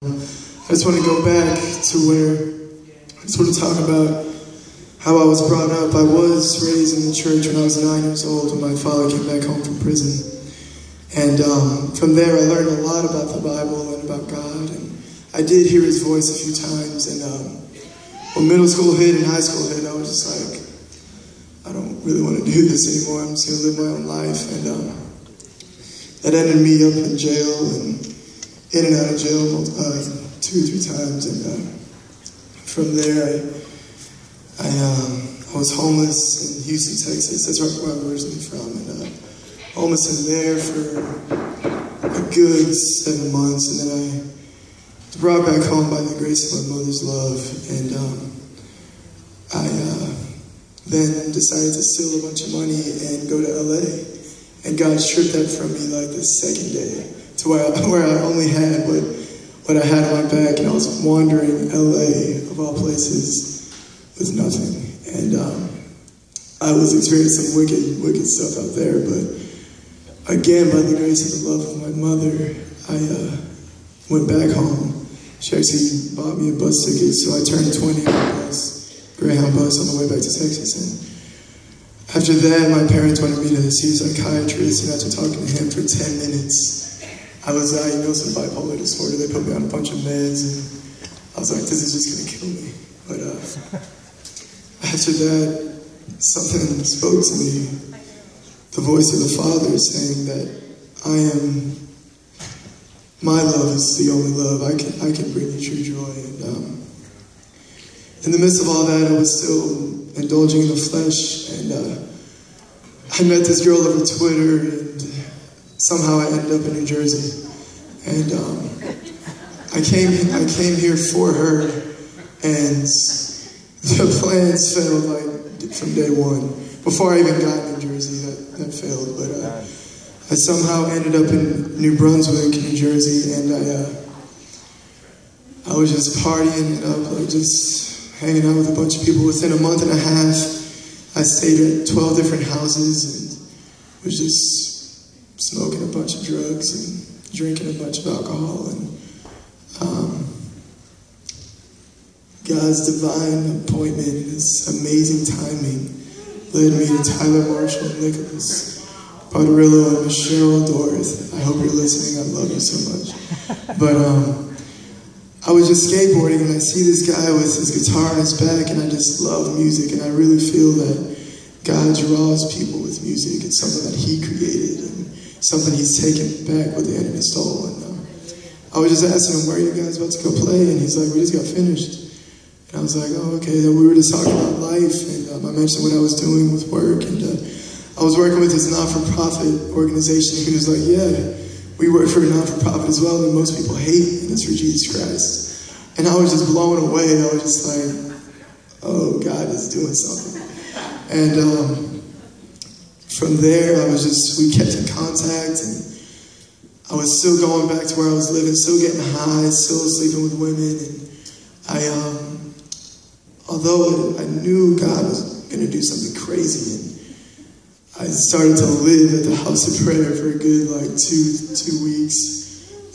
I just want to go back to where I just want to talk about how I was brought up. I was raised in the church when I was 9 years old when my father came back home from prison. And from there I learned a lot about the Bible and about God. And I did hear his voice a few times. And when middle school hit and high school hit, I was just like, I don't really want to do this anymore. I'm just going to live my own life. And that ended me up in jail and in and out of jail 2 or 3 times, and from there I was homeless in Houston, Texas. That's where I'm originally from, and homeless in there for a good 7 months, and then I was brought back home by the grace of my mother's love, and I then decided to steal a bunch of money and go to LA, and God stripped that from me like the second day, to where I only had what I had on my back, and I was wandering LA, of all places, with nothing. And I was experiencing some wicked stuff out there, but again, by the grace of the love of my mother, I went back home. She actually bought me a bus ticket, so I turned 20 on a bus, Greyhound bus, on the way back to Texas. And after that, my parents wanted me to see a psychiatrist, and after talking to him for 10 minutes, I was diagnosed with bipolar disorder. They put me on a bunch of meds, and I was like, this is just gonna kill me. But after that, something spoke to me, the voice of the Father saying that my love is the only love. I can bring you true joy. And in the midst of all that, I was still indulging in the flesh, and I met this girl over Twitter, and somehow I ended up in New Jersey. And I came here for her, and the plans failed like from day one. Before I even got in New Jersey, that failed. But I somehow ended up in New Brunswick, New Jersey, and I was just partying it up, like just hanging out with a bunch of people. Within a month and a half, I stayed at 12 different houses and was just smoking a bunch of drugs and drinking a bunch of alcohol. And God's divine appointment and his amazing timing led me to Tyler Marshall, Nicholas Poderillo, and Michelle Dorth. I hope you're listening. I love you so much. But I was just skateboarding, and I see this guy with his guitar on his back, and I just love music, and I really feel that God draws people with music. It's something that he created, and something he's taken back what the enemy stole. And I was just asking him, where are you guys about to go play? And he's like, we just got finished. And I was like, oh, okay. Then we were just talking about life, and I mentioned what I was doing with work, and I was working with his not-for-profit organization. He was like, yeah, we work for a not-for-profit as well, and most people hate, and it's for Jesus Christ. And I was just blown away. I was just like, oh, God is doing something. And from there, we kept in contact, and I was still going back to where I was living, still getting high, still sleeping with women. And although I knew God was going to do something crazy, and I started to live at the house of prayer for a good like two weeks,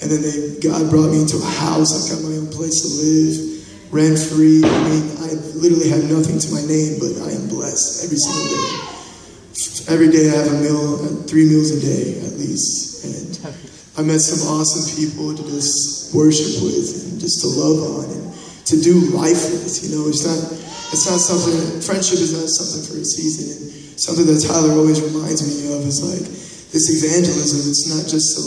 and then God brought me into a house. I got my own place to live, rent free. I mean, I literally have nothing to my name, but I am blessed every single day. Every day I have a meal, 3 meals a day at least. And I met some awesome people to just worship with and just to love on and to do life with. You know, it's not something, friendship is not something for a season. And something that Tyler always reminds me of is like this evangelism. It's not just to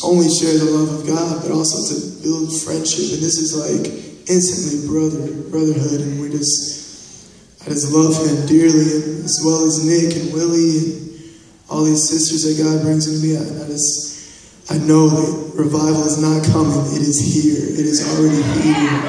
only share the love of God, but also to build friendship. And this is like instantly brotherhood, and I just love him dearly, and as well as Nick and Willie and all these sisters that God brings into me. I know that revival is not coming. It is here. It is already here.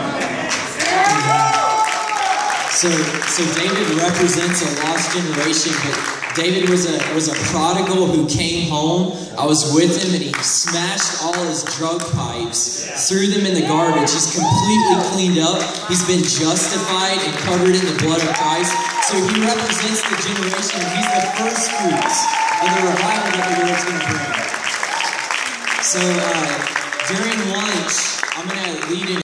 So David represents a lost generation, but David was a prodigal who came home. I was with him, and he smashed all his drug pipes, threw them in the garbage. He's completely cleaned up. He's been justified and covered in the blood of Christ. So he represents the generation. He's the first fruits of the revival that the Lord's going to bring. So during lunch, I'm going to lead in